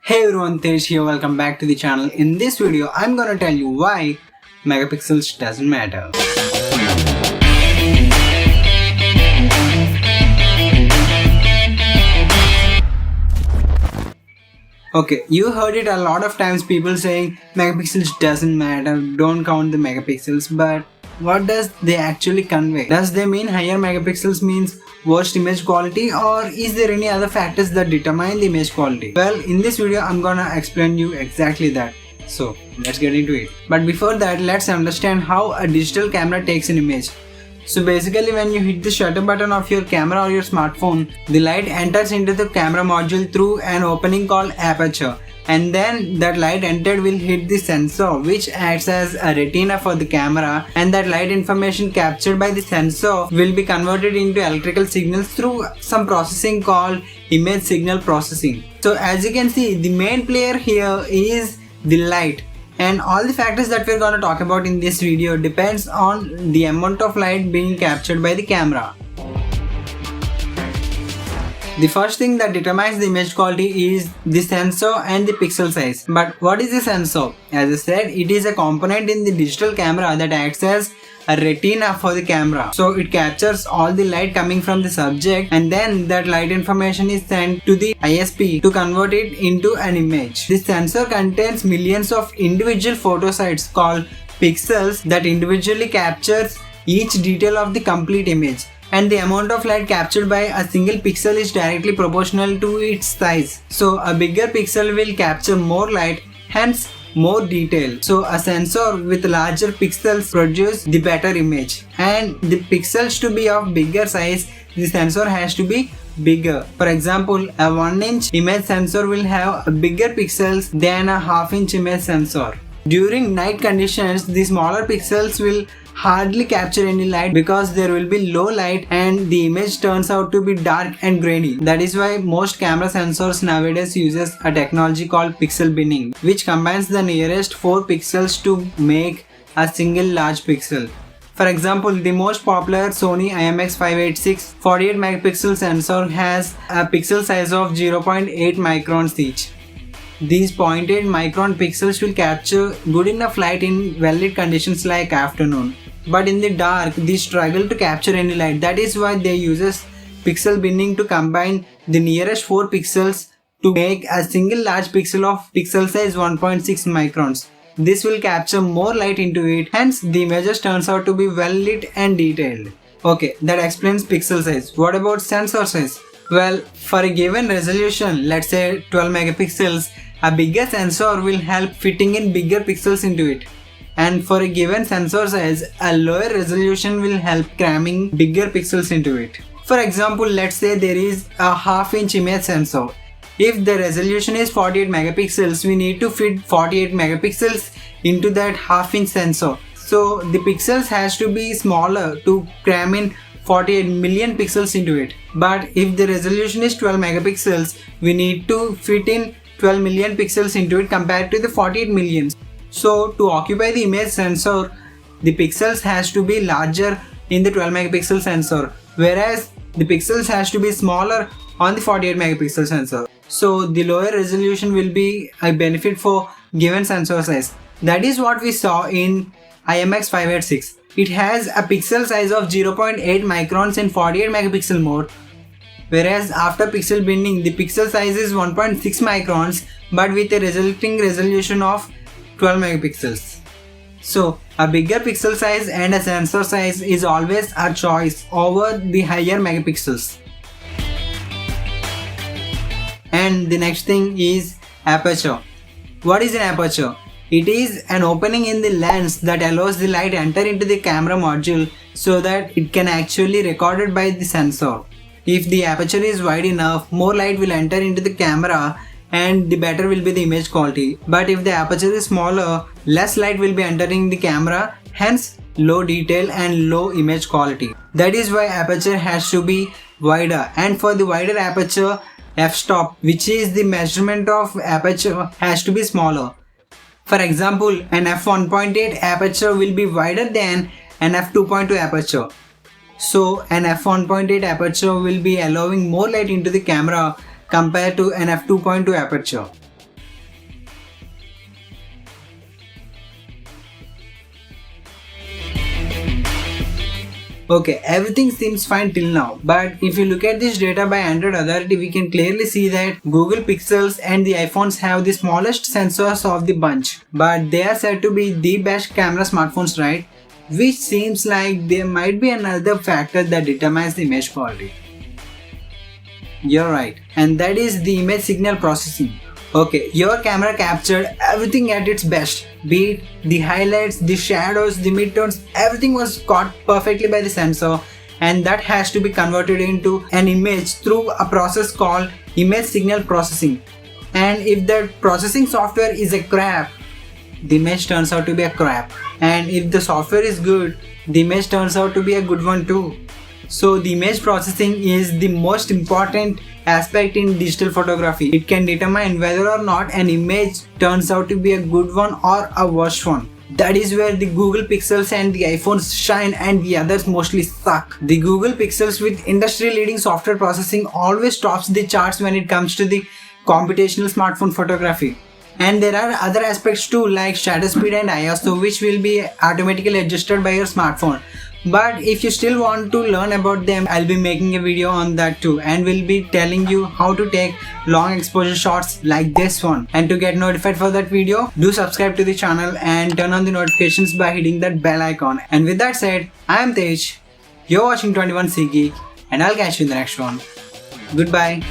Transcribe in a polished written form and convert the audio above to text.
Hey everyone, Tej here, welcome back to the channel. In this video, I'm gonna tell you why megapixels doesn't matter. Okay, you heard it a lot of times, people saying megapixels doesn't matter, don't count the megapixels, but what does they actually convey? Does they mean higher megapixels means worst image quality, or is there any other factors that determine the image quality? Well, in this video I'm gonna explain you exactly that. So let's get into it. But before that, let's understand how a digital camera takes an image. So basically, when you hit the shutter button of your camera or your smartphone, the light enters into the camera module through an opening called aperture, and then that light entered will hit the sensor, which acts as a retina for the camera, and that light information captured by the sensor will be converted into electrical signals through some processing called image signal processing. So as you can see, the main player here is the light. And all the factors that we're going to talk about in this video depends on the amount of light being captured by the camera. The first thing that determines the image quality is the sensor and the pixel size. But what is the sensor? As I said, it is a component in the digital camera that acts as a retina for the camera. So it captures all the light coming from the subject, and then that light information is sent to the ISP to convert it into an image. This sensor contains millions of individual photosites called pixels that individually captures each detail of the complete image. And the amount of light captured by a single pixel is directly proportional to its size. So a bigger pixel will capture more light, hence more detail. So a sensor with larger pixels produce the better image, and the pixels to be of bigger size, the sensor has to be bigger. For example, a 1-inch image sensor will have a bigger pixels than a half-inch image sensor. During night conditions, the smaller pixels will hardly capture any light because there will be low light and the image turns out to be dark and grainy. That is why most camera sensors nowadays uses a technology called pixel binning, which combines the nearest 4 pixels to make a single large pixel. For example, the most popular Sony IMX586 48 megapixel sensor has a pixel size of 0.8 microns each. These 0.8 micron pixels will capture good enough light in well-lit conditions like afternoon. But in the dark, they struggle to capture any light. That is why they uses pixel binning to combine the nearest 4 pixels to make a single large pixel of pixel size 1.6 microns. This will capture more light into it, hence the images turns out to be well lit and detailed. Okay, that explains pixel size. What about sensor size? Well, for a given resolution, let's say 12 megapixels, a bigger sensor will help fitting in bigger pixels into it. And for a given sensor size, a lower resolution will help cramming bigger pixels into it. For example, let's say there is a half-inch image sensor. If the resolution is 48 megapixels, we need to fit 48 megapixels into that half-inch sensor. So the pixels has to be smaller to cram in 48 million pixels into it. But if the resolution is 12 megapixels, we need to fit in 12 million pixels into it compared to the 48 million. So to occupy the image sensor, the pixels has to be larger in the 12 megapixel sensor, whereas the pixels has to be smaller on the 48 megapixel sensor. So the lower resolution will be a benefit for given sensor size. That is what we saw in IMX586. It has a pixel size of 0.8 microns in 48 megapixel mode, whereas after pixel binning, the pixel size is 1.6 microns but with a resulting resolution of 12 megapixels. So a bigger pixel size and a sensor size is always a choice over the higher megapixels. And the next thing is aperture. What is an aperture? It is an opening in the lens that allows the light enter into the camera module so that it can actually be recorded by the sensor. If the aperture is wide enough, more light will enter into the camera and the better will be the image quality. But if the aperture is smaller, less light will be entering the camera, hence low detail and low image quality. That is why aperture has to be wider, and for the wider aperture, f-stop, which is the measurement of aperture, has to be smaller. For example, an f1.8 aperture will be wider than an f2.2 aperture. So an f1.8 aperture will be allowing more light into the camera compared to an f2.2 aperture. Okay, everything seems fine till now, but if you look at this data by Android Authority, we can clearly see that Google Pixels and the iPhones have the smallest sensors of the bunch, but they are said to be the best camera smartphones, right? Which seems like there might be another factor that determines the image quality. You're right, and that is the image signal processing. Okay, your camera captured everything at its best, be it the highlights, the shadows, the midtones, everything was caught perfectly by the sensor, and that has to be converted into an image through a process called image signal processing. And if the processing software is a crap, the image turns out to be a crap, and if the software is good, the image turns out to be a good one too. So the image processing is the most important aspect in digital photography. It can determine whether or not an image turns out to be a good one or a worse one. That is where the Google Pixels and the iPhones shine and the others mostly suck. The Google Pixels with industry leading software processing always tops the charts when it comes to the computational smartphone photography. And there are other aspects too, like shutter speed and ISO, which will be automatically adjusted by your smartphone. But if you still want to learn about them, I'll be making a video on that too, and will be telling you how to take long exposure shots like this one. And to get notified for that video, do subscribe to the channel and turn on the notifications by hitting that bell icon. And with that said, I am Tej, you're watching 21C Geek, and I'll catch you in the next one. Goodbye.